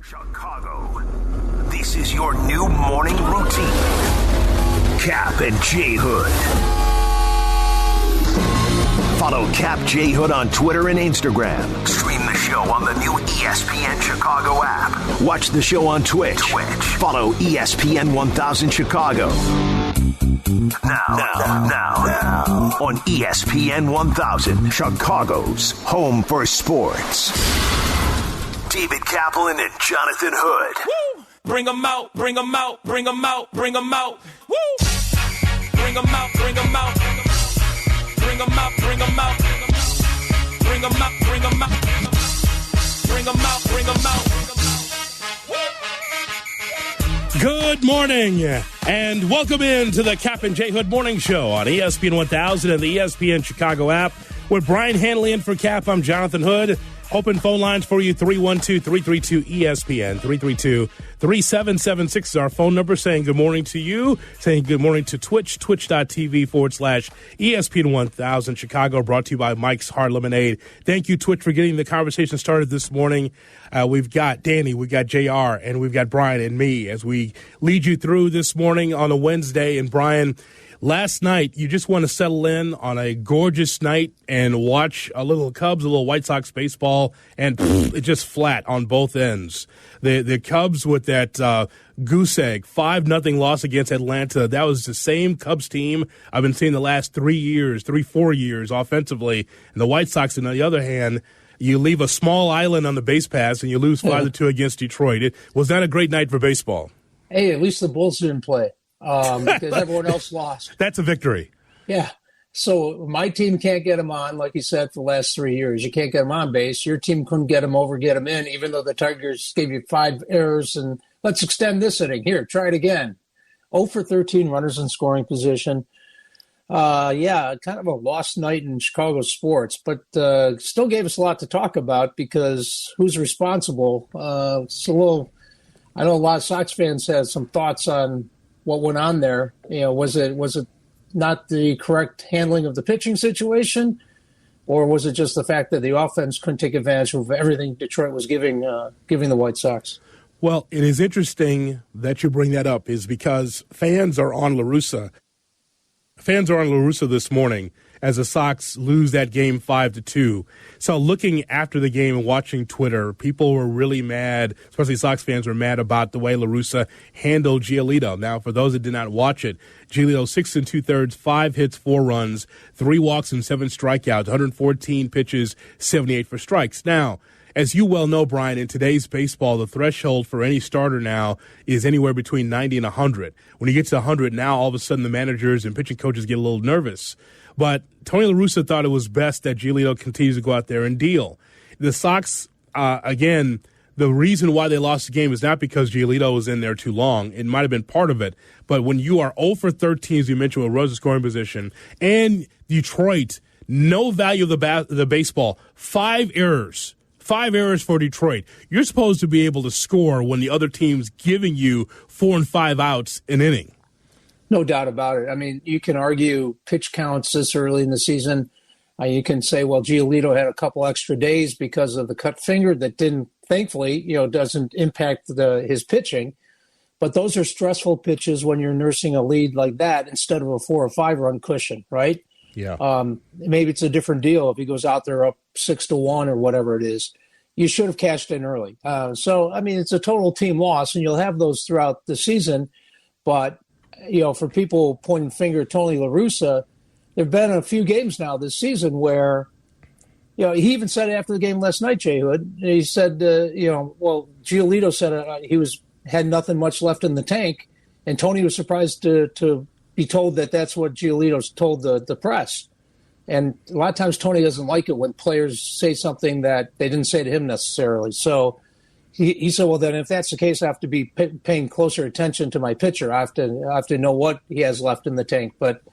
Chicago, this is your new morning routine. Cap and J Hood. Follow Cap J Hood on Twitter and Instagram. Stream the show on the new ESPN Chicago app. Watch the show on Twitch. Follow ESPN 1000 Chicago. Now, on ESPN 1000, Chicago's home for sports. David Kaplan and Jonathan Hood. Woo! Bring them out, bring them out, bring them out, bring them out. Woo! Bring them out, bring them out. Bring them out, bring them out. Bring them out, bring them out. Bring them out, bring them out. Good morning, and welcome into the Cap and J Hood Morning Show on ESPN 1000 and the ESPN Chicago app. With Brian Hanley in for Cap, I'm Jonathan Hood. Open phone lines for you, 312-332-ESPN, 332-3776 is our phone number, saying good morning to you, saying good morning to Twitch, twitch.tv/ESPN 1000 Chicago, brought to you by Mike's Hard Lemonade. Thank you, Twitch, for getting the conversation started this morning. We've got Danny, we've got JR, and we've got Brian and me as we lead you through this morning on a Wednesday. And Brian, last night, you just want to settle in on a gorgeous night and watch a little Cubs, a little White Sox baseball, and it's just flat on both ends. The Cubs with that goose egg, 5-0 loss against Atlanta. That was the same Cubs team I've been seeing the last 4 years offensively. And the White Sox, on the other hand, you leave a small island on the base pass and you lose 5-2 against Detroit. Was that a great night for baseball? Hey, at least the Bulls didn't play. Because everyone else lost. That's a victory. Yeah. So my team can't get them on, like you said, for the last 3 years. You can't get them on base. Your team couldn't get them over, get them in, even though the Tigers gave you 5 errors. And let's extend this inning. Here, try it again. 0 for 13 runners in scoring position. Yeah, kind of a lost night in Chicago sports, but still gave us a lot to talk about because who's responsible? It's a little, I know a lot of Sox fans had some thoughts on what went on there. You know, was it not the correct handling of the pitching situation, or was it just the fact that the offense couldn't take advantage of everything Detroit was giving the White Sox? Well, it is interesting that you bring that up, is because fans are on La Russa. Fans are on La Russa this morning as the Sox lose that game 5-2. So looking after the game and watching Twitter, people were really mad, especially Sox fans were mad about the way La Russa handled Giolito. Now, for those that did not watch it, Giolito 6 2/3, 5 hits, 4 runs, 3 walks and 7 strikeouts, 114 pitches, 78 for strikes. Now, as you well know, Brian, in today's baseball, the threshold for any starter now is anywhere between 90 and 100. When he gets to 100, now all of a sudden the managers and pitching coaches get a little nervous. But Tony La Russa thought it was best that Giolito continues to go out there and deal. The Sox, again, the reason why they lost the game is not because Giolito was in there too long. It might have been part of it. But when you are 0 for 13, as you mentioned, with Rosa scoring position, and Detroit, no value of the baseball, 5 errors. 5 errors for Detroit. You're supposed to be able to score when the other team's giving you 4 and 5 outs an inning. No doubt about it. I mean, you can argue pitch counts this early in the season. You can say, well, Giolito had a couple extra days because of the cut finger that didn't, thankfully, doesn't impact his pitching. But those are stressful pitches when you're nursing a lead like that instead of a 4 or 5 run cushion, right? Yeah. Maybe it's a different deal if he goes out there up 6-1 or whatever it is. You should have cashed in early. So, I mean, it's a total team loss, and you'll have those throughout the season. But, for people pointing finger at Tony La Russa, there have been a few games now this season where, he even said after the game last night, Jay Hood, he said, Giolito said he had nothing much left in the tank, and Tony was surprised to be told that that's what Giolito's told the press. And a lot of times Tony doesn't like it when players say something that they didn't say to him necessarily. So he said, well, then if that's the case, I have to be paying closer attention to my pitcher. I have to know what he has left in the tank. But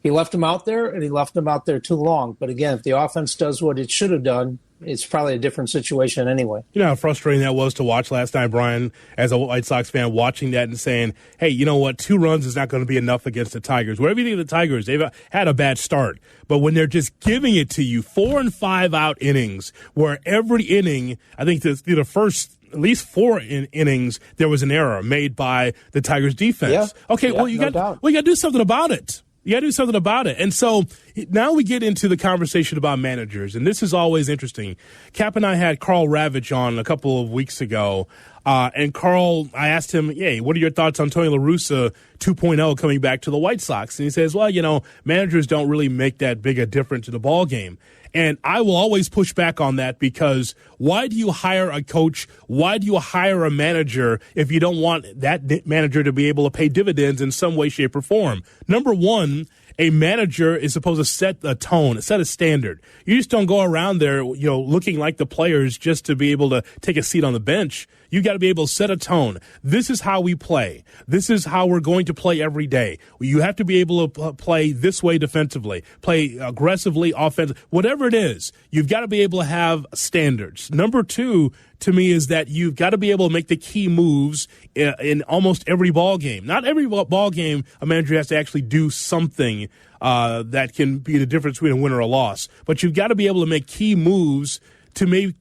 he left him out there, and he left him out there too long. But again, if the offense does what it should have done, it's probably a different situation anyway. You know how frustrating that was to watch last night, Brian, as a White Sox fan, watching that and saying, hey, you know what, 2 runs is not going to be enough against the Tigers. Whatever you think of the Tigers, they've had a bad start. But when they're just giving it to you, 4 and 5 out innings, where every inning, I think the first at least 4 innings, there was an error made by the Tigers defense. Yeah. Okay, well, you got to do something about it. You got to do something about it. And so now we get into the conversation about managers, and this is always interesting. Cap and I had Carl Ravitch on a couple of weeks ago, and Carl, I asked him, hey, what are your thoughts on Tony La Russa 2.0 coming back to the White Sox? And he says, well, managers don't really make that big a difference in the ball game. And I will always push back on that, because why do you hire a coach? Why do you hire a manager if you don't want that manager to be able to pay dividends in some way, shape, or form? Number one, a manager is supposed to set a tone, set a standard. You just don't go around there, looking like the players just to be able to take a seat on the bench. You got to be able to set a tone. This is how we play. This is how we're going to play every day. You have to be able to play this way defensively, play aggressively, offensively, whatever it is. You've got to be able to have standards. Number two, to me, is that you've got to be able to make the key moves in almost every ball game. Not every ball game a manager has to actually do something that can be the difference between a win or a loss. But you've got to be able to make key moves to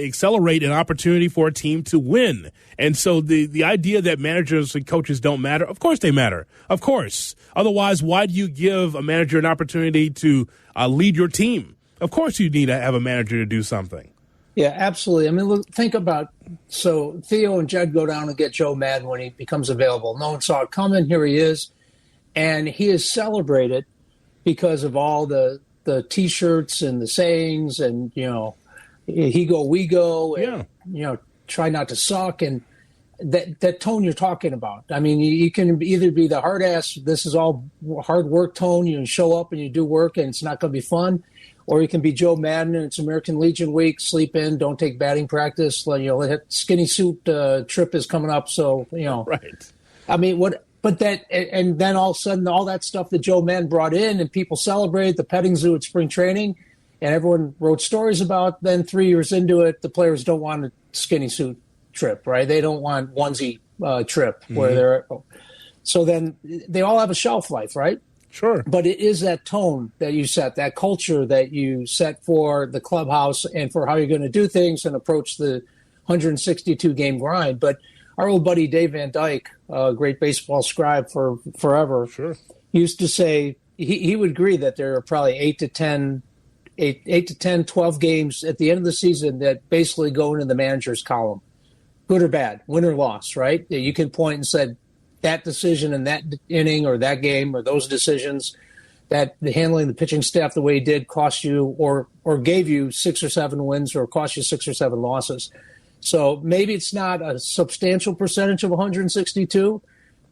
accelerate an opportunity for a team to win. And so the idea that managers and coaches don't matter, of course they matter. Of course. Otherwise, why do you give a manager an opportunity to lead your team? Of course you need to have a manager to do something. Yeah, absolutely. I mean, look, think about, so Theo and Jed go down and get Joe Madden when he becomes available. No one saw it coming. Here he is. And he is celebrated because of all the T-shirts and the sayings and, he go, we go, and, try not to suck. And that tone you're talking about. I mean, you can either be the hard ass, this is all hard work tone. You show up and you do work and it's not going to be fun. Or you can be Joe Madden and it's American Legion week, sleep in, don't take batting practice. Skinny suit trip is coming up. So, Right. I mean, but that, and then all of a sudden, all that stuff that Joe Madden brought in and people celebrated the petting zoo at spring training and everyone wrote stories about, then 3 years into it, the players don't want a skinny suit trip, right? They don't want onesie trip where they're, so then they all have a shelf life, right? Sure. But it is that tone that you set, that culture that you set for the clubhouse and for how you're going to do things and approach the 162-game grind. But our old buddy Dave Van Dyke, a great baseball scribe for forever, used to say he would agree that there are probably 8 to 10, 12 games at the end of the season that basically go into the manager's column, good or bad, win or loss, right? You can point and say, that decision in that inning or that game or those decisions, that the handling the pitching staff the way he did cost you or gave you 6 or 7 wins or cost you 6 or 7 losses. So maybe it's not a substantial percentage of 162,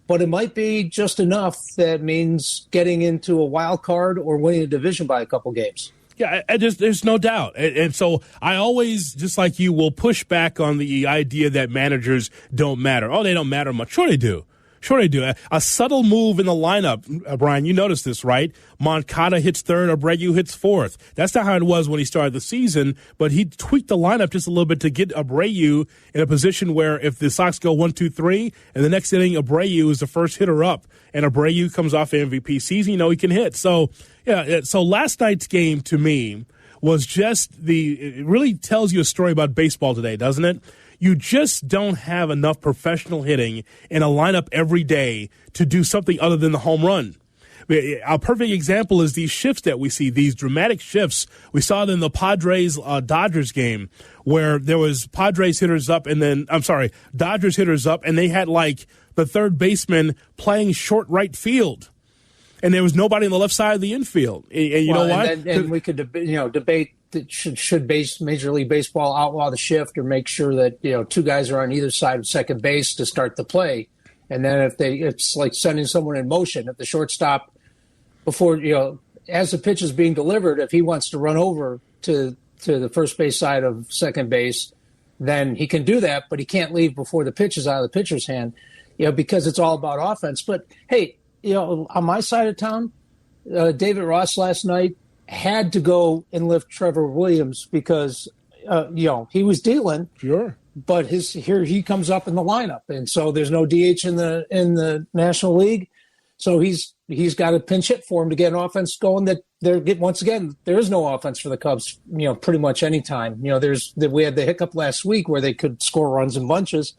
but it might be just enough that means getting into a wild card or winning a division by a couple games. Yeah, there's no doubt. And so I always, just like you, will push back on the idea that managers don't matter. Oh, they don't matter much. Sure they do. Sure they do. A subtle move in the lineup, Brian, you noticed this, right? Moncada hits third, Abreu hits fourth. That's not how it was when he started the season, but he tweaked the lineup just a little bit to get Abreu in a position where if the Sox go 1-2-3, and the next inning Abreu is the first hitter up, and Abreu comes off MVP season, he can hit. So, so last night's game to me was just it really tells you a story about baseball today, doesn't it? You just don't have enough professional hitting in a lineup every day to do something other than the home run. A perfect example is these shifts that we see, these dramatic shifts. We saw it in the Padres-Dodgers game where there was Dodgers hitters up, and they had like the third baseman playing short right field. And there was nobody on the left side of the infield. And you know what? And we could debate that should Major League Baseball outlaw the shift or make sure that 2 guys are on either side of second base to start the play, and then it's like sending someone in motion. If the shortstop, before as the pitch is being delivered, if he wants to run over to the first base side of second base, then he can do that, but he can't leave before the pitch is out of the pitcher's hand, because it's all about offense. But hey, on my side of town, David Ross last night had to go and lift Trevor Williams because, he was dealing. Sure. But here he comes up in the lineup. And so there's no DH in the National League. So he's got a pinch hit for him to get an offense going. Once again, there is no offense for the Cubs. Pretty much any time. We had the hiccup last week where they could score runs in bunches.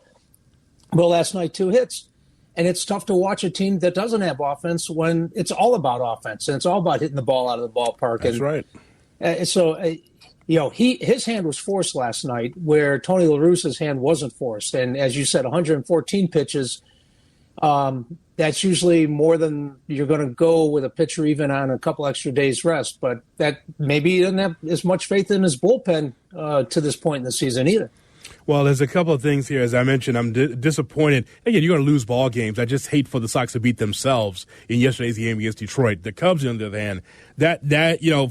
Well, last night 2 hits, and it's tough to watch a team that doesn't have offense when it's all about offense and it's all about hitting the ball out of the ballpark. That's right. His hand was forced last night, where Tony La Russa's hand wasn't forced. And as you said, 114 pitches. That's usually more than you're going to go with a pitcher even on a couple extra days rest. But that maybe he doesn't have as much faith in his bullpen to this point in the season either. Well, there's a couple of things here. As I mentioned, I'm disappointed. Again, you're going to lose ball games. I just hate for the Sox to beat themselves in yesterday's game against Detroit. The Cubs, on the other hand,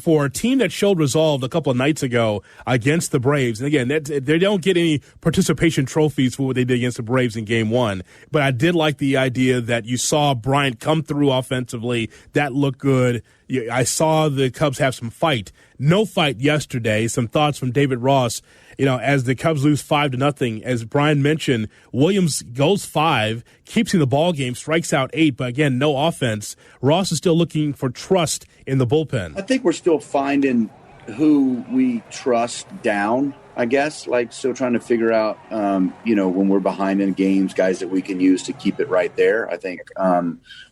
for a team that showed resolve a couple of nights ago against the Braves, and again, they don't get any participation trophies for what they did against the Braves in Game 1. But I did like the idea that you saw Bryant come through offensively. That looked good. I saw the Cubs have some fight. No fight yesterday. Some thoughts from David Ross. As the Cubs lose 5-0, as Brian mentioned, Williams goes 5, keeps in the ball game, strikes out 8, but again, no offense. Ross is still looking for trust in the bullpen. I think we're still finding who we trust down, I guess, still trying to figure out, when we're behind in games, guys that we can use to keep it right there. I think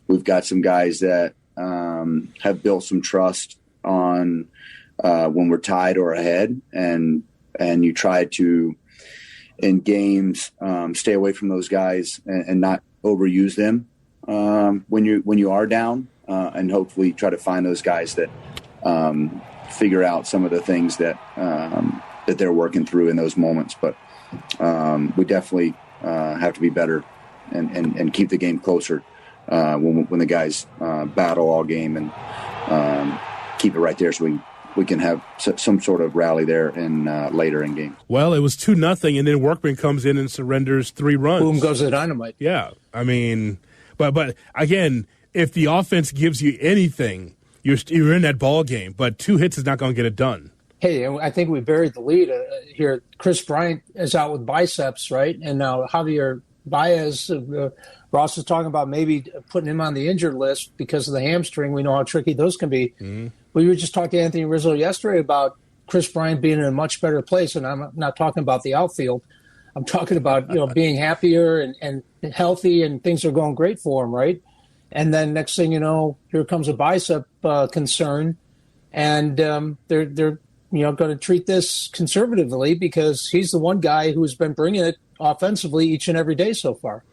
we've got some guys that have built some trust on when we're tied or ahead, and you try to, in games, stay away from those guys and not overuse them when you are down, and hopefully try to find those guys that figure out some of the things that they're working through in those moments. But we definitely have to be better and keep the game closer when the guys battle all game, and keep it right there so we can have some sort of rally there in later in games. Well, it was 2-0, and then Workman comes in and surrenders 3 runs. Boom goes the dynamite. Yeah, I mean, but again, if the offense gives you anything, you're in that ball game. But 2 hits is not going to get it done. Hey, I think we buried the lead here. Chris Bryant is out with biceps, right? And now Javier Baez, Ross is talking about maybe putting him on the injured list because of the hamstring. We know how tricky those can be. Mm-hmm. We were just talking to Anthony Rizzo yesterday about Chris Bryant being in a much better place, and I'm not talking about the outfield. I'm talking about being happier and healthy, and things are going great for him, right? And then next thing you know, here comes a bicep concern, and they're going to treat this conservatively because he's the one guy who's been bringing it offensively each and every day so far.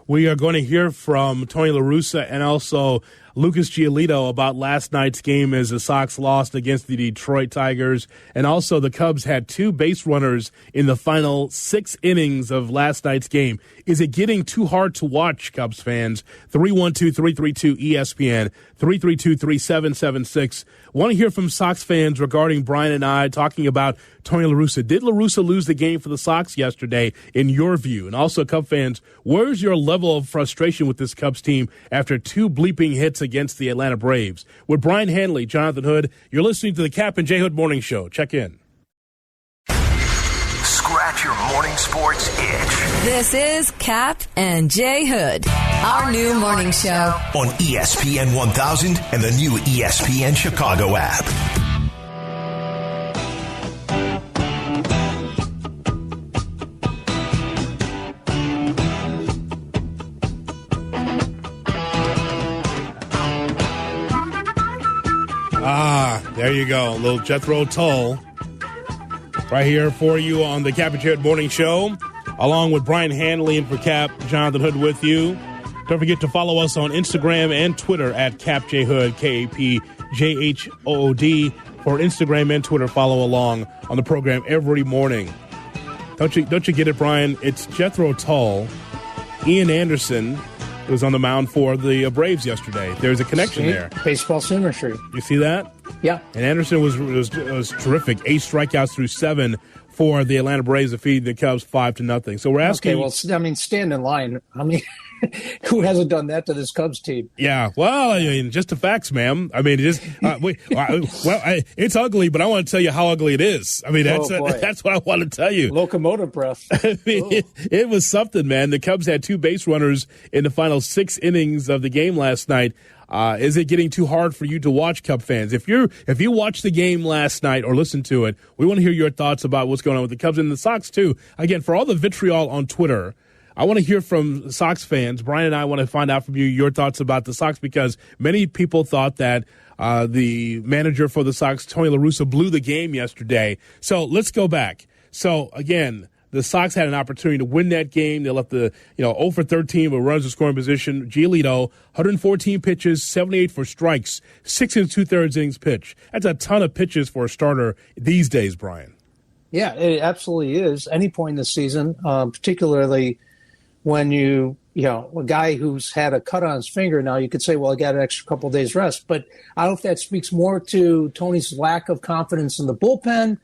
We are going to hear from Tony La Russa and also Lucas Giolito about last night's game as the Sox lost against the Detroit Tigers. And also the Cubs had 2 base runners in the final 6 innings of last night's game. Is it getting too hard to watch, Cubs fans? 312-332-ESPN, 332-3776. Want to hear from Sox fans regarding Brian and I talking about Tony La Russa. Did La Russa lose the game for the Sox yesterday, in your view? And also, Cub fans, where's your level of frustration with this Cubs team after 2 bleeping hits against the Atlanta Braves? With Brian Hanley, Jonathan Hood, you're listening to the Cap and J. Hood Morning Show. Check in. Scratch your morning sports itch. This is Cap and J. Hood, our new morning show On ESPN 1000 and the new ESPN Chicago app. There you go. A little Jethro Tull right here for you on the Cap and J. Hood Morning Show, along with Brian Hanley and for Cap, Jonathan Hood with you. Don't forget to follow us on Instagram and Twitter at CapJHood, KAPJHOOD. For Instagram and Twitter, follow along on the program every morning. Don't you get it, Brian? It's Jethro Tull. Ian Anderson was on the mound for the Braves yesterday. There's a connection there. Baseball symmetry. You see that? Yeah. And Anderson was terrific. 8 strikeouts through 7 for the Atlanta Braves, defeating the Cubs 5-0. So we're asking. Okay, well, I mean, stand in line. How many Who hasn't done that to this Cubs team? Yeah, well, I mean, just the facts, ma'am. I mean, it is. It's ugly, but I want to tell you how ugly it is. I mean, that's what I want to tell you. Locomotive breath. I mean, it was something, man. The Cubs had 2 base runners in the final 6 innings of the game last night. Is it getting too hard for you to watch, Cub fans? If you watched the game last night or listened to it, we want to hear your thoughts about what's going on with the Cubs and the Sox too. Again, for all the vitriol on Twitter, I want to hear from Sox fans. Brian and I want to find out from you your thoughts about the Sox, because many people thought that the manager for the Sox, Tony La Russa, blew the game yesterday. So let's go back. So again, the Sox had an opportunity to win that game. They left 0 for 13 with runners in scoring position. Giolito, 114 pitches, 78 for strikes, 6 2/3 innings pitch. That's a ton of pitches for a starter these days, Brian. Yeah, it absolutely is. Any point in the season, particularly when a guy who's had a cut on his finger, now you could say, well, I got an extra couple of days rest. But I don't know if that speaks more to Tony's lack of confidence in the bullpen,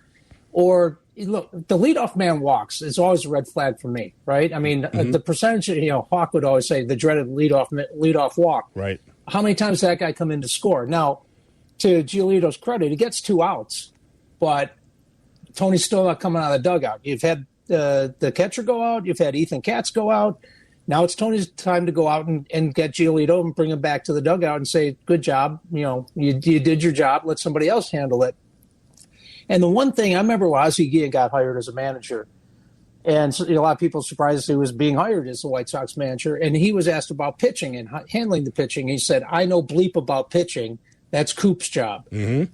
or look, the leadoff man walks is always a red flag for me, right? I mean, the percentage, Hawk would always say the dreaded leadoff walk. Right. How many times did that guy come in to score? Now, to Giolito's credit, he gets 2 outs, but Tony's still not coming out of the dugout. You've had the catcher go out. You've had Ethan Katz go out. Now it's Tony's time to go out and get Giolito and bring him back to the dugout and say, good job. You did your job. Let somebody else handle it. And the one thing I remember when Ozzie Guillen got hired as a manager, and so, a lot of people surprised he was being hired as the White Sox manager, and he was asked about pitching and handling the pitching. He said, I know bleep about pitching. That's Coop's job. Mm-hmm.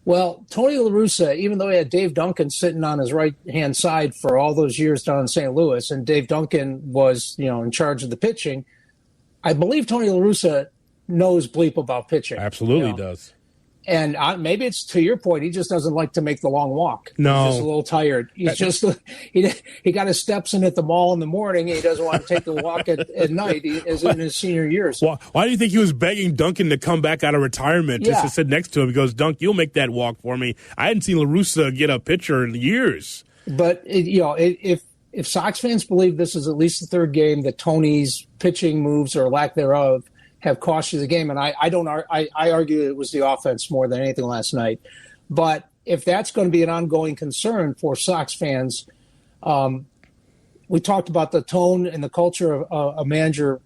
Well, Tony La Russa, even though he had Dave Duncan sitting on his right-hand side for all those years down in St. Louis, and Dave Duncan was, in charge of the pitching, I believe Tony La Russa knows bleep about pitching. Absolutely does. And maybe it's to your point, he just doesn't like to make the long walk. No. He's just a little tired. He's he got his steps in at the mall in the morning, and he doesn't want to take the walk at night as in his senior years. Well, why do you think he was begging Duncan to come back out of retirement just to sit next to him? He goes, Dunk, you'll make that walk for me. I hadn't seen La Russa get a pitcher in years. But, if Sox fans believe this is at least the 3rd game that Tony's pitching moves or lack thereof have cost you the game, and I argue it was the offense more than anything last night. But if that's going to be an ongoing concern for Sox fans, we talked about the tone and the culture a manager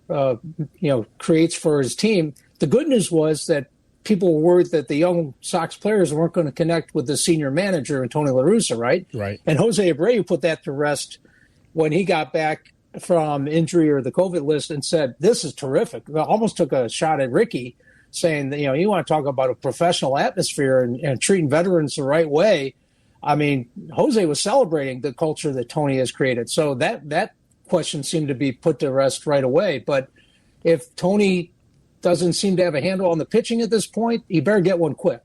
creates for his team. The good news was that people were worried that the young Sox players weren't going to connect with the senior manager and Tony La Russa, right? Right. And Jose Abreu put that to rest when he got back from injury or the COVID list and said, this is terrific. I almost took a shot at Ricky, saying that, you want to talk about a professional atmosphere and treating veterans the right way. I mean, Jose was celebrating the culture that Tony has created. So that question seemed to be put to rest right away. But if Tony doesn't seem to have a handle on the pitching at this point, he better get one quick.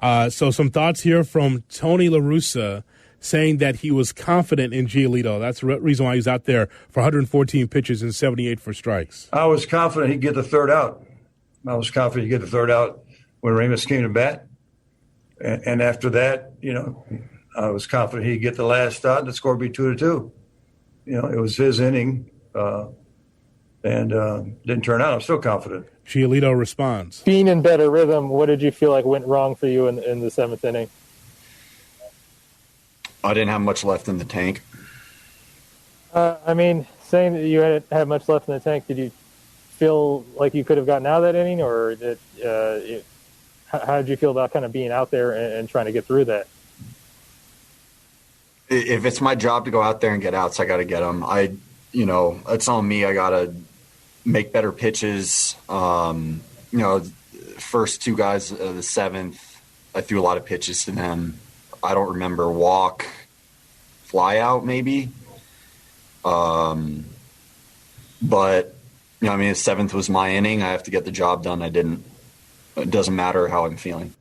So some thoughts here from Tony La Russa, saying that he was confident in Giolito. That's the reason why he's out there for 114 pitches and 78 for strikes. I was confident he'd get the 3rd out. I was confident he'd get the 3rd out when Ramos came to bat. And after that, I was confident he'd get the last out and the score would be 2-2. It was his inning and didn't turn out. I'm still confident. Giolito responds. Being in better rhythm, what did you feel like went wrong for you in the 7th inning? I didn't have much left in the tank. Saying that you hadn't had much left in the tank, did you feel like you could have gotten out of that inning, or how did you feel about kind of being out there and trying to get through that? If it's my job to go out there and get outs, I got to get them. It's on me. I got to make better pitches. First 2 guys of the 7th, I threw a lot of pitches to them. I don't remember walk, fly out maybe. But, the 7th was my inning. I have to get the job done. I didn't. It doesn't matter how I'm feeling.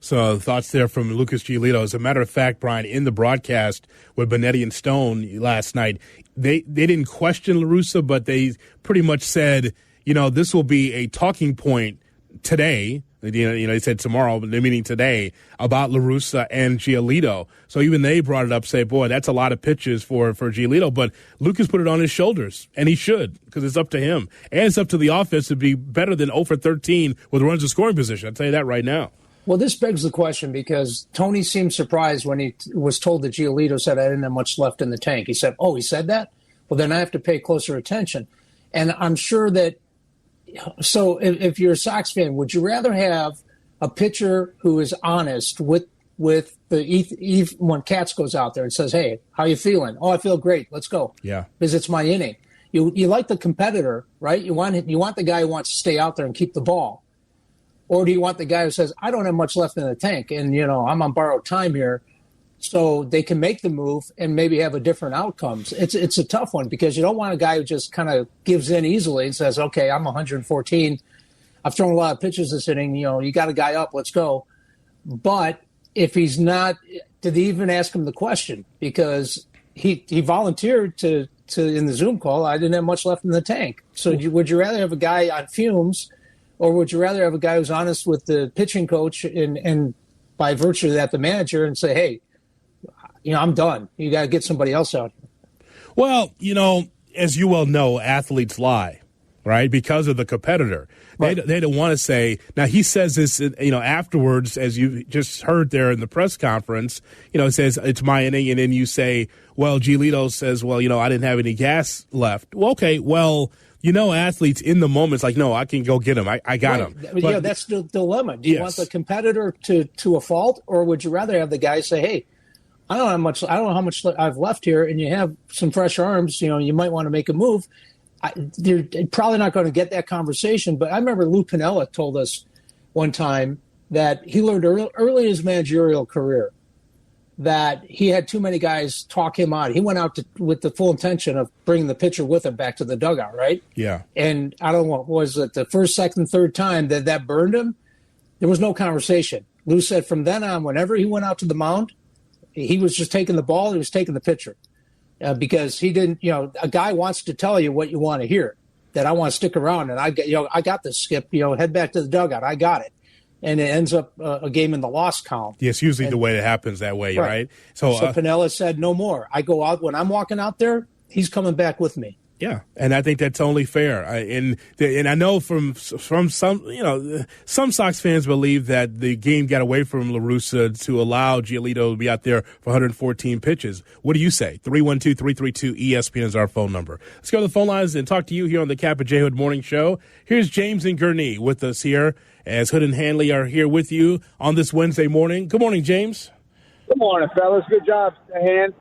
So thoughts there from Lucas Giolito. As a matter of fact, Brian, in the broadcast with Benetti and Stone last night, they didn't question La Russa, but they pretty much said, this will be a talking point today They said tomorrow, but they're meeting today about La Russa and Giolito. So even they brought it up, say, boy, that's a lot of pitches for Giolito. But Lucas put it on his shoulders, and he should, because it's up to him. And it's up to the offense to be better than 0 for 13 with runs in scoring position. I'll tell you that right now. Well, this begs the question, because Tony seemed surprised when he was told that Giolito said, I didn't have much left in the tank. He said, oh, he said that? Well, then I have to pay closer attention. And I'm sure that, so if you're a Sox fan, would you rather have a pitcher who is honest with the when Katz goes out there and says, hey, how you feeling? Oh, I feel great. Let's go. Yeah. Because it's my inning. You like the competitor, right? You want the guy who wants to stay out there and keep the ball. Or do you want the guy who says, I don't have much left in the tank and, I'm on borrowed time here, so they can make the move and maybe have a different outcomes. It's a tough one, because you don't want a guy who just kind of gives in easily and says, okay, I'm 114. I've thrown a lot of pitches this inning. You got a guy up. Let's go. But if he's not, did they even ask him the question? Because he volunteered to in the Zoom call, I didn't have much left in the tank. So would you rather have a guy on fumes, or would you rather have a guy who's honest with the pitching coach and by virtue of that, the manager, and say, hey, I'm done. You got to get somebody else out here. Well, as you well know, athletes lie, right? Because of the competitor. Right. They don't want to say, now he says this, afterwards, as you just heard there in the press conference, it says it's my inning. And then you say, well, Giolito says, well, I didn't have any gas left. Well, okay, well, athletes in the moment, it's like, no, I can go get him. I got him. But, that's the dilemma. Do you want the competitor to a fault, or would you rather have the guy say, hey, I don't know how much I've left here, and you have some fresh arms, you might want to make a move. They're probably not going to get that conversation, but I remember Lou Piniella told us one time that he learned early in his managerial career that he had too many guys talk him out. He went out with the full intention of bringing the pitcher with him back to the dugout, right? Yeah. And I don't know, was it the first, second, third time that burned him? There was no conversation. Lou said from then on, whenever he went out to the mound, he was just taking the ball. He was taking the pitcher because he didn't. A guy wants to tell you what you want to hear. That I want to stick around, and I got this, Skip. Head back to the dugout. I got it, and it ends up a game in the loss column. Yes, usually the way it happens that way, right? So Piniella said, no more. I go out when I'm walking out there. He's coming back with me. Yeah, and I think that's only fair. And I know from some some Sox fans believe that the game got away from La Russa to allow Giolito to be out there for 114 pitches. What do you say? 312-332-ESPN is our phone number. Let's go to the phone lines and talk to you here on the Cap and J Hood Morning Show. Here's James and Gurnee with us here, as Hood and Hanley are here with you on this Wednesday morning. Good morning, James. Good morning, fellas. Good job, Hand.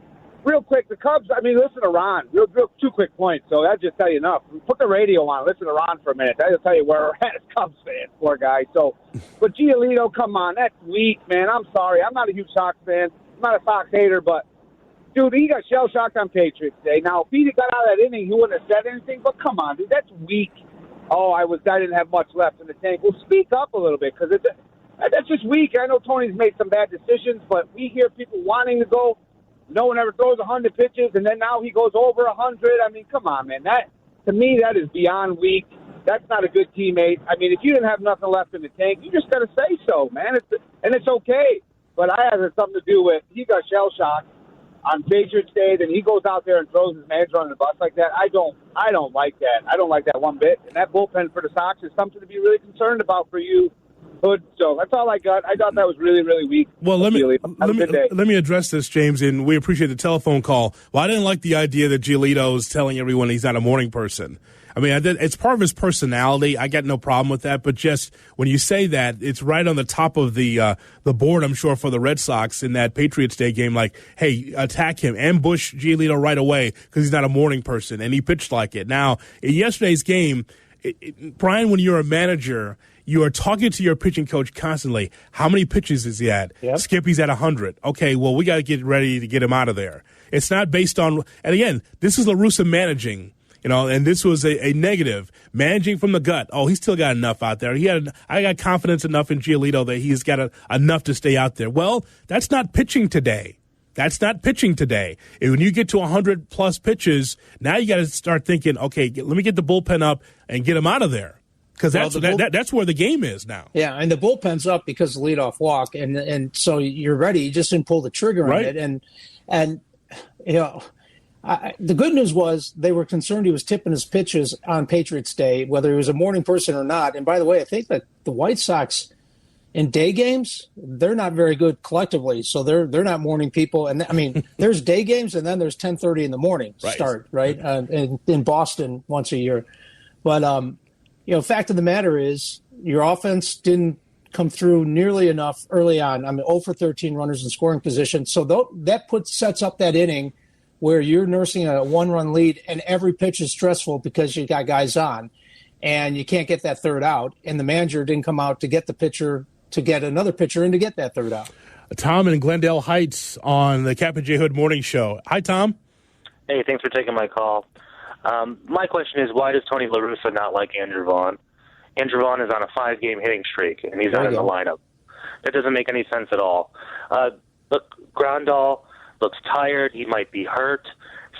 Real quick, the Cubs, listen to Ron. Real 2 quick points, so that'll just tell you enough. Put the radio on. Listen to Ron for a minute. That'll tell you where we're at as Cubs fans, poor guy. So, but Giolito, come on, that's weak, man. I'm sorry. I'm not a huge Sox fan. I'm not a Sox hater, but, dude, he got shell-shocked on Patriots Day. Now, if he got out of that inning, he wouldn't have said anything, but come on, dude, that's weak. Oh, I didn't have much left in the tank. Well, speak up a little bit, because that's just weak. I know Tony's made some bad decisions, but we hear people wanting to go. No one ever throws 100 pitches, and then now he goes over 100. Come on, man. That, to me, that is beyond weak. That's not a good teammate. If you didn't have nothing left in the tank, you just got to say so, man. It's okay. But I had something to do with he got shell-shocked on Patriots Day, then he goes out there and throws his manager on the bus like that. I don't like that. I don't like that one bit. And that bullpen for the Sox is something to be really concerned about for you, Hood. So that's all I got. I thought that was really, really weak. Well, let me address this, James, and we appreciate the telephone call. Well, I didn't like the idea that Giolito is telling everyone he's not a morning person. It's part of his personality. I got no problem with that, but just when you say that, it's right on the top of the board, I'm sure, for the Red Sox in that Patriots Day game. Like, hey, attack him, ambush Giolito right away because he's not a morning person, and he pitched like it. Now, in yesterday's game, Brian, when you're a manager, you are talking to your pitching coach constantly. How many pitches is he at? Yep. Skippy's at 100. Okay, well, we got to get ready to get him out of there. It's not based on – and again, this is La Russa managing. And this was a negative. Managing from the gut. Oh, he's still got enough out there. I got confidence enough in Giolito that he's got enough to stay out there. Well, that's not pitching today. That's not pitching today. And when you get to 100-plus pitches, now you got to start thinking, okay, let me get the bullpen up and get him out of there. because that's where the game is now. Yeah, and the bullpen's up because of the leadoff walk, and so you're ready. You just didn't pull the trigger on it, and the good news was they were concerned he was tipping his pitches on Patriots Day, whether he was a morning person or not. And by the way, I think that the White Sox in day games, they're not very good collectively, so they're not morning people. And I mean, there's day games, and then there's 10:30 in the morning start, right? In Boston once a year. But fact of the matter is, your offense didn't come through nearly enough early on. I mean, 0 for 13 runners in scoring position, so that sets up that inning where you're nursing a one-run lead, and every pitch is stressful because you got guys on, and you can't get that third out. And the manager didn't come out to get the pitcher, to get another pitcher, and to get that third out. Tom in Glendale Heights on the Cap and J Hood Morning Show. Hi, Tom. Hey, thanks for taking my call. My question is, why does Tony La Russa not like Andrew Vaughn? Andrew Vaughn is on a 5-game hitting streak, and he's not in the lineup. That doesn't make any sense at all. Look, Grandal looks tired. He might be hurt.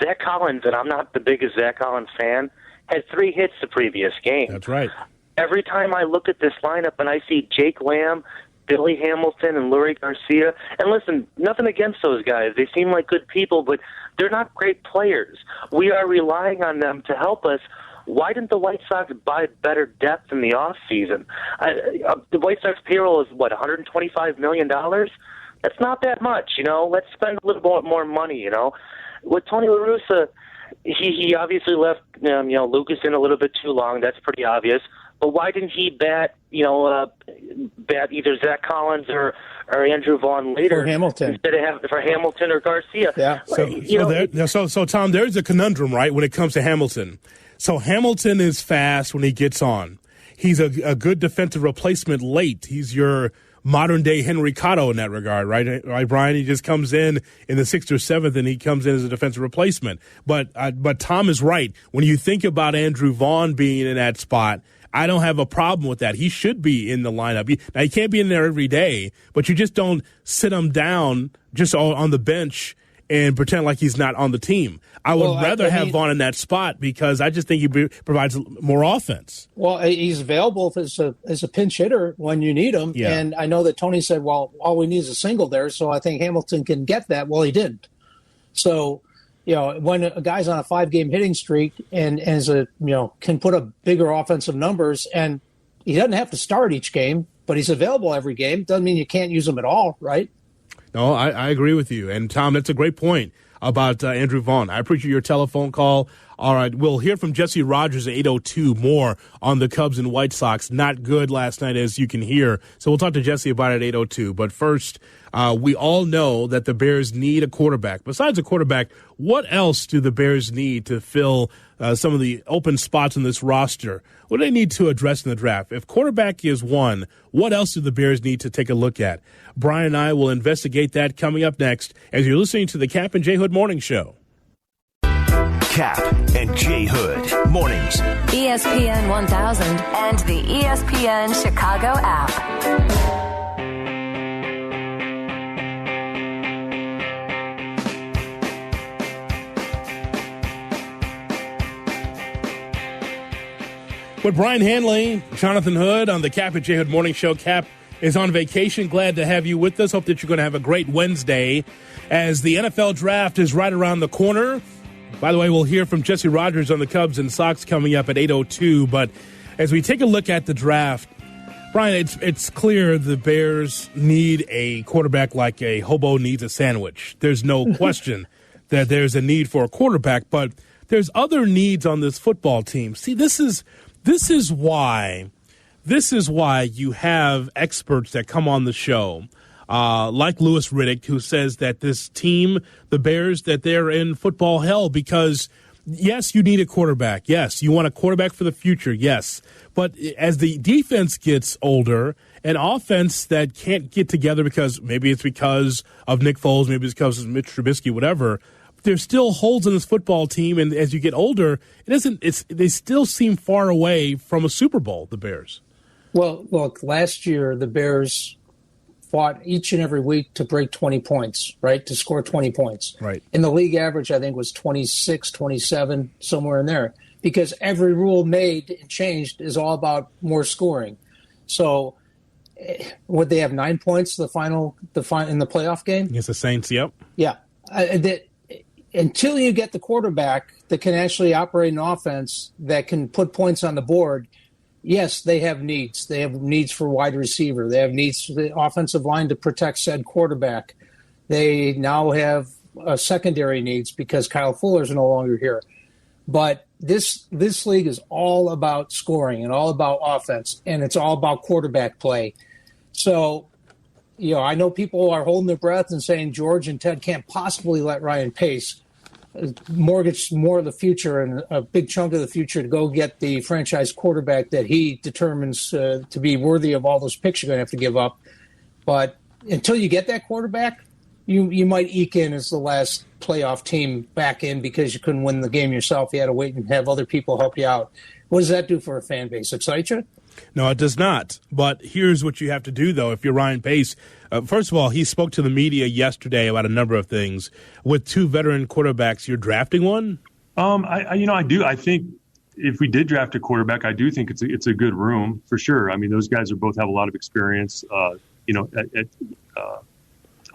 Zach Collins, and I'm not the biggest Zach Collins fan, had 3 hits the previous game. That's right. Every time I look at this lineup and I see Jake Lamb, Billy Hamilton, and Lurie Garcia, and listen, nothing against those guys. They seem like good people, but they're not great players. We are relying on them to help us. Why didn't the White Sox buy better depth in the offseason? The White Sox payroll is, $125 million? That's not that much, Let's spend a little bit more money, With Tony La Russa, he obviously left, Lucas in a little bit too long. That's pretty obvious. But why didn't he bat either Zach Collins or Andrew Vaughn later for Hamilton instead of for Hamilton or Garcia? Yeah. So Tom, there's a conundrum, right, when it comes to Hamilton. So Hamilton is fast when he gets on. He's a good defensive replacement late. He's your modern-day Henry Cotto in that regard, right, Brian? He just comes in the 6th or 7th, and he comes in as a defensive replacement. But Tom is right. When you think about Andrew Vaughn being in that spot, I don't have a problem with that. He should be in the lineup. Now, he can't be in there every day, but you just don't sit him down just on the bench and pretend like he's not on the team. I would rather have Vaughn in that spot because I just think he provides more offense. Well, he's available as a pinch hitter when you need him. Yeah. And I know that Tony said, well, all we need is a single there, so I think Hamilton can get that. Well, he didn't. So, when a guy's on a 5-game hitting streak and can put up bigger offensive numbers, and he doesn't have to start each game, but he's available every game, doesn't mean you can't use him at all, right? No, I agree with you. And, Tom, that's a great point about Andrew Vaughn. I appreciate your telephone call. All right, we'll hear from Jesse Rogers at 8:02 more on the Cubs and White Sox. Not good last night, as you can hear. So we'll talk to Jesse about it at 8:02. But first, we all know that the Bears need a quarterback. Besides a quarterback, what else do the Bears need to fill some of the open spots in this roster? What do they need to address in the draft? If quarterback is one, what else do the Bears need to take a look at? Brian and I will investigate that coming up next as you're listening to the Cap and J Hood Morning Show. Cap and J Hood mornings. ESPN 1000 and the ESPN Chicago app. With Brian Hanley, Jonathan Hood on the Cap and J Hood Morning Show. Cap is on vacation. Glad to have you with us. Hope that you're going to have a great Wednesday as the NFL draft is right around the corner. By the way, we'll hear from Jesse Rogers on the Cubs and Sox coming up at 8:02. But as we take a look at the draft, Brian, it's clear the Bears need a quarterback like a hobo needs a sandwich. There's no question that there's a need for a quarterback, but there's other needs on this football team. See, this is why you have experts that come on the show, like Louis Riddick, who says that this team, the Bears, that they're in football hell because, yes, you need a quarterback. Yes, you want a quarterback for the future. Yes. But as the defense gets older, an offense that can't get together because maybe it's because of Nick Foles, maybe it's because of Mitch Trubisky, whatever, there's still holes in this football team, and as you get older, they still seem far away from a Super Bowl, the Bears. Well, look, last year the Bears fought each and every week to break 20 points, right, to score 20 points. Right. And the league average, I think, was 26, 27, somewhere in there, because every rule made and changed is all about more scoring. So would they have 9 points in the playoff game? Against the Saints, yep. Yeah. Until you get the quarterback that can actually operate an offense that can put points on the board, yes, they have needs. They have needs for wide receiver. They have needs for the offensive line to protect said quarterback. They now have secondary needs because Kyle Fuller's no longer here. But this league is all about scoring and all about offense, and it's all about quarterback play. So, I know people are holding their breath and saying George and Ted can't possibly let Ryan Pace mortgage more of the future and a big chunk of the future to go get the franchise quarterback that he determines to be worthy of all those picks you're going to have to give up. But until you get that quarterback, you might eke in as the last playoff team back in because you couldn't win the game yourself. You had to wait and have other people help you out. What does that do for a fan base? Excite you? No, it does not. But here's what you have to do, though, if you're Ryan Pace. First of all, he spoke to the media yesterday about a number of things. With two veteran quarterbacks, you're drafting one? I do. I think if we did draft a quarterback, I do think it's a good room for sure. I mean, those guys both have a lot of experience, a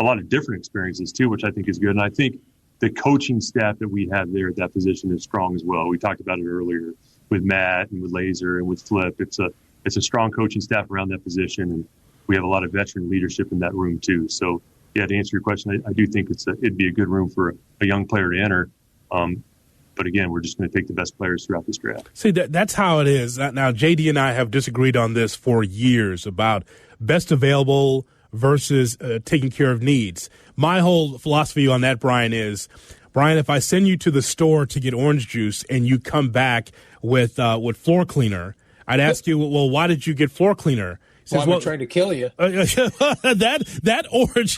lot of different experiences too, which I think is good. And I think the coaching staff that we have there at that position is strong as well. We talked about it earlier with Matt and with Laser and with Flip. It's a strong coaching staff around that position, and we have a lot of veteran leadership in that room too. So, yeah, to answer your question, I do think it'd be a good room for a young player to enter. But again, we're just going to take the best players throughout this draft. See, that's how it is. Now, JD and I have disagreed on this for years about best available versus taking care of needs. My whole philosophy on that, Brian, is, if I send you to the store to get orange juice and you come back with floor cleaner, I'd ask you, well, why did you get floor cleaner? Says, I'm trying to kill you. that orange,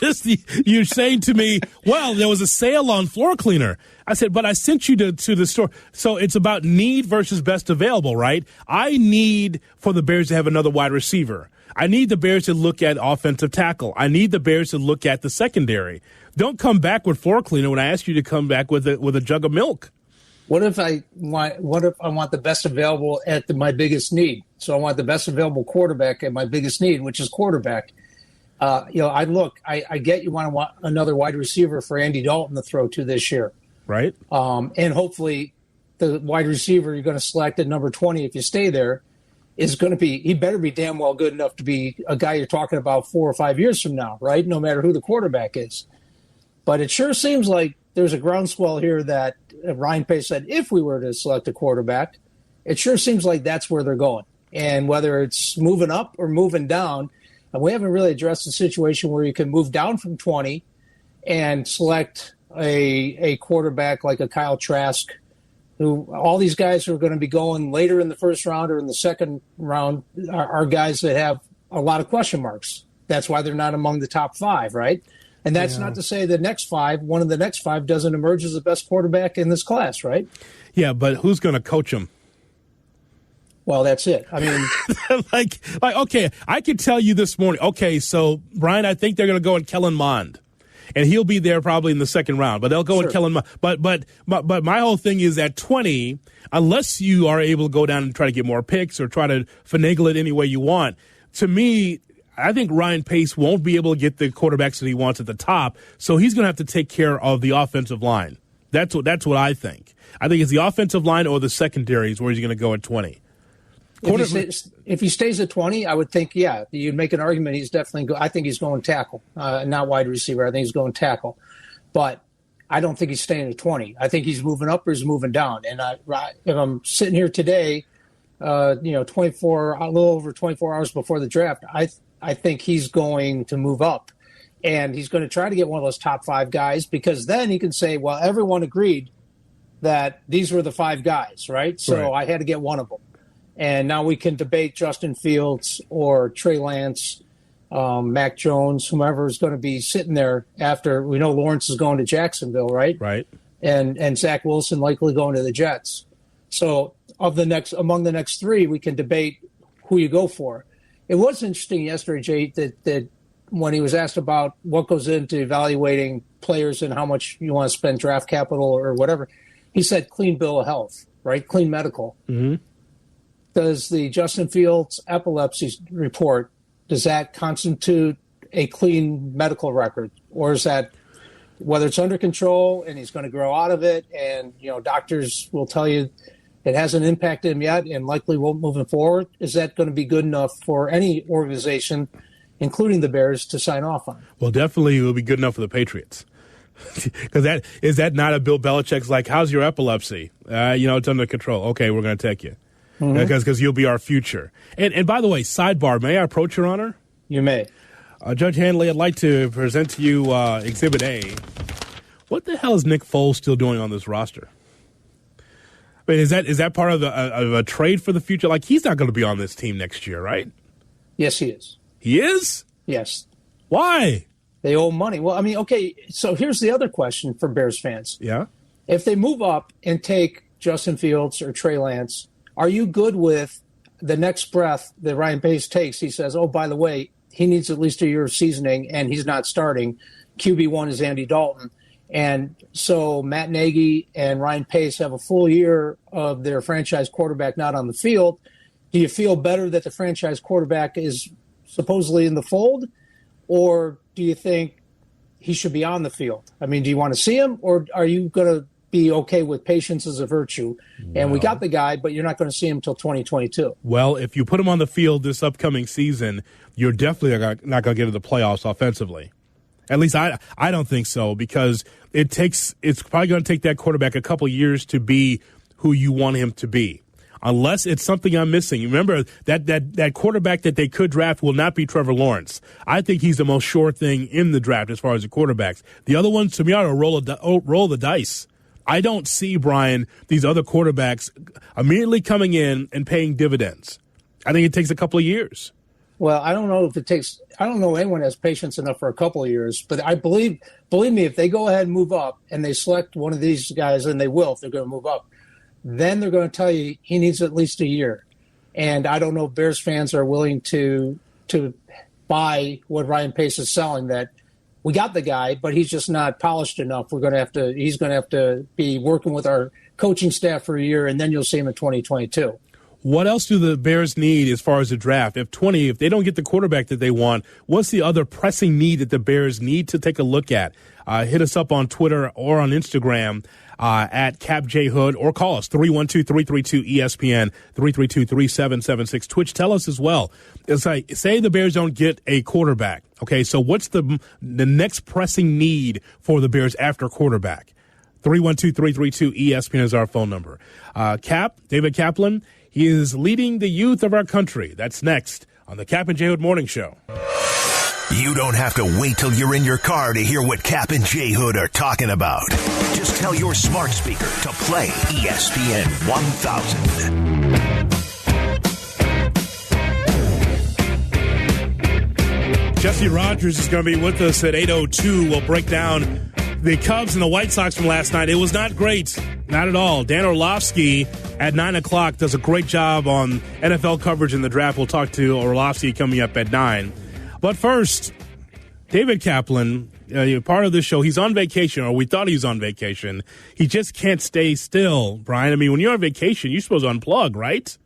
you're saying to me, well, there was a sale on floor cleaner. I said, but I sent you to the store. So it's about need versus best available, right? I need for the Bears to have another wide receiver. I need the Bears to look at offensive tackle. I need the Bears to look at the secondary. Don't come back with floor cleaner when I ask you to come back with a jug of milk. What if I want the best available at my biggest need? So I want the best available quarterback at my biggest need, which is quarterback. I get you want another wide receiver for Andy Dalton to throw to this year. Right. And hopefully the wide receiver you're going to select at number 20, if you stay there, is going to be, he better be damn well good enough to be a guy you're talking about 4 or 5 years from now, right? No matter who the quarterback is. But it sure seems like there's a groundswell here that Ryan Pace said, if we were to select a quarterback, it sure seems like that's where they're going. And whether it's moving up or moving down, and we haven't really addressed the situation where you can move down from 20 and select a quarterback like a Kyle Trask, who all these guys who are going to be going later in the first round or in the second round are guys that have a lot of question marks. That's why they're not among the top 5, right? And that's not to say the next 5, one of the next 5 doesn't emerge as the best quarterback in this class, right? Yeah, but who's going to coach him? Well, that's it. I mean, like, okay, I could tell you this morning. Okay, so Brian, I think they're going to go in Kellen Mond, and he'll be there probably in the second round. But they'll go in Kellen Mond. But my whole thing is at 20, unless you are able to go down and try to get more picks or try to finagle it any way you want. To me, I think Ryan Pace won't be able to get the quarterbacks that he wants at the top, so he's going to have to take care of the offensive line. That's what I think. I think it's the offensive line or the secondary is where he's going to go at 20. If he stays at 20, I would think, yeah, you'd make an argument he's definitely I think he's going tackle, not wide receiver. I think he's going tackle. But I don't think he's staying at 20. I think he's moving up or he's moving down. And if I'm sitting here today, 24, a little over 24 hours before the draft, I think he's going to move up. And he's going to try to get one of those top 5 guys, because then he can say, well, everyone agreed that these were the 5 guys, right? So I had to get one of them. And now we can debate Justin Fields or Trey Lance, Mac Jones, whomever is going to be sitting there after. We know Lawrence is going to Jacksonville, right? Right. And Zach Wilson likely going to the Jets. So among the next 3, we can debate who you go for. It was interesting yesterday, Jay, that when he was asked about what goes into evaluating players and how much you want to spend draft capital or whatever, he said clean bill of health, right? Clean medical. Mm-hmm. Does the Justin Fields epilepsy report, does that constitute a clean medical record? Or is that, whether it's under control and he's going to grow out of it and, doctors will tell you it hasn't impacted him yet and likely won't moving forward, is that going to be good enough for any organization, including the Bears, to sign off on? Well, definitely it will be good enough for the Patriots. Because is that not a Bill Belichick's like, how's your epilepsy? It's under control. Okay, we're going to take you. Because you'll be our future. And by the way, sidebar, may I approach, Your Honor? You may. Judge Hanley, I'd like to present to you Exhibit A. What the hell is Nick Foles still doing on this roster? I mean, is that part of a trade for the future? Like, he's not going to be on this team next year, right? Yes, he is. He is? Yes. Why? They owe money. Well, I mean, okay, so here's the other question for Bears fans. Yeah? If they move up and take Justin Fields or Trey Lance, are you good with the next breath that Ryan Pace takes? He says, oh, by the way, he needs at least a year of seasoning, and he's not starting. QB1 is Andy Dalton. And so Matt Nagy and Ryan Pace have a full year of their franchise quarterback not on the field. Do you feel better that the franchise quarterback is supposedly in the fold, or do you think he should be on the field? I mean, do you want to see him, or are you going to be okay with patience as a virtue? And we got the guy, but you're not going to see him until 2022. Well, if you put him on the field this upcoming season, you're definitely not going to get to the playoffs offensively. At least I don't think so, because it's probably going to take that quarterback a couple years to be who you want him to be. Unless it's something I'm missing. Remember, that quarterback that they could draft will not be Trevor Lawrence. I think he's the most sure thing in the draft as far as the quarterbacks. The other ones, to me, are roll the dice. I don't see, Brian, these other quarterbacks immediately coming in and paying dividends. I think it takes a couple of years. Well, I don't know anyone has patience enough for a couple of years, but I believe me, if they go ahead and move up and they select one of these guys, and they will if they're going to move up, then they're going to tell you he needs at least a year. And I don't know if Bears fans are willing to buy what Ryan Pace is selling, that we got the guy, but he's just not polished enough. He's going to have to be working with our coaching staff for a year, and then you'll see him in 2022. What else do the Bears need as far as the draft? If they don't get the quarterback that they want, what's the other pressing need that the Bears need to take a look at? Hit us up on Twitter or on Instagram at CapJHood, or call us 312-332-ESPN, 332-3776. Twitch, tell us as well. It's like, say the Bears don't get a quarterback. Okay, so what's the next pressing need for the Bears after quarterback? 312-332-ESPN is our phone number. David Kaplan, he is leading the youth of our country. That's next on the Cap and J Hood Morning Show. You don't have to wait till you're in your car to hear what Cap and J Hood are talking about. Just tell your smart speaker to play ESPN 1000. Jesse Rogers is going to be with us at 8:02. We'll break down the Cubs and the White Sox from last night. It was not great. Not at all. Dan Orlovsky at 9 o'clock does a great job on NFL coverage in the draft. We'll talk to Orlovsky coming up at 9. But first, David Kaplan, part of this show, he's on vacation, or we thought he was on vacation. He just can't stay still, Brian. I mean, when you're on vacation, you're supposed to unplug, right?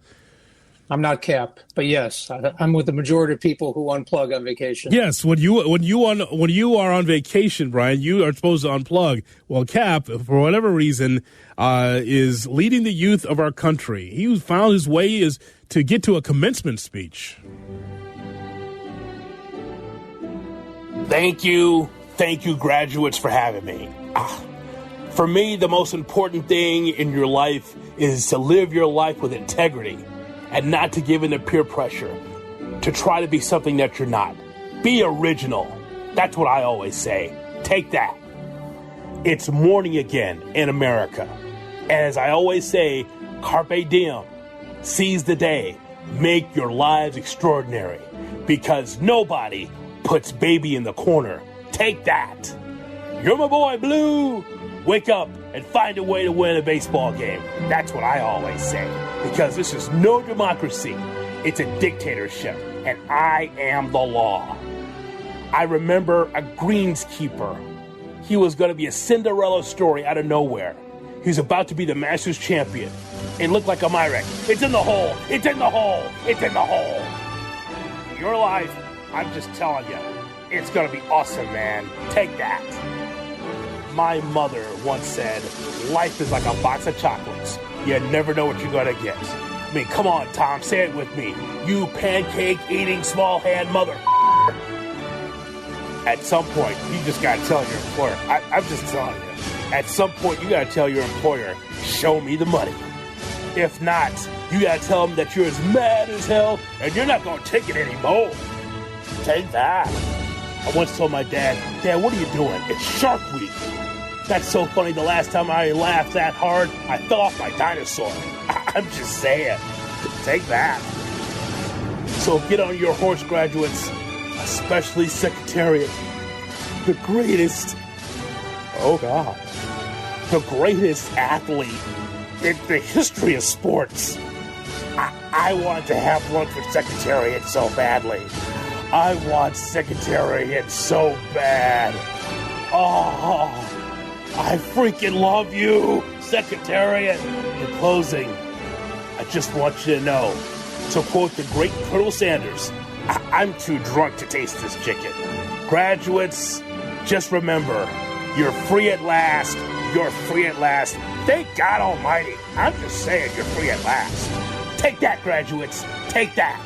I'm not Cap, but yes, I'm with the majority of people who unplug on vacation. Yes, when you are on vacation, Brian, you are supposed to unplug. Well, Cap, for whatever reason, is leading the youth of our country. He found his way is to get to a commencement speech. Thank you, graduates, for having me. For me, the most important thing in your life is to live your life with integrity and not to give in to peer pressure, to try to be something that you're not. Be original. That's what I always say. Take that. It's morning again in America. And as I always say, carpe diem. Seize the day. Make your lives extraordinary. Because nobody puts baby in the corner. Take that. You're my boy, Blue. Wake up and find a way to win a baseball game. That's what I always say. Because this is no democracy. It's a dictatorship. And I am the law. I remember a greenskeeper. He was going to be a Cinderella story out of nowhere. He was about to be the Masters champion. It looked like a Myrek. It's in the hole. It's in the hole. It's in the hole. Your life, I'm just telling you, it's going to be awesome, man. Take that. My mother once said, life is like a box of chocolates. You never know what you're going to get. I mean, come on, Tom, say it with me. You pancake-eating, small-hand mother. At some point, you just got to tell your employer. I'm just telling you. At some point, you got to tell your employer, show me the money. If not, you got to tell them that you're as mad as hell and you're not going to take it anymore. Take that. I once told my dad, Dad, what are you doing? It's Shark Week. That's so funny. The last time I laughed that hard, I fell off my dinosaur. I'm just saying. Take that. So get on your horse, graduates, especially Secretariat. The greatest, oh God, the greatest athlete in the history of sports. I wanted to have lunch with Secretariat so badly. I want Secretariat so bad. Oh, I freaking love you, Secretariat. In closing, I just want you to know, to quote the great Colonel Sanders, I'm too drunk to taste this chicken. Graduates, just remember, you're free at last. You're free at last. Thank God Almighty. I'm just saying you're free at last. Take that, graduates. Take that.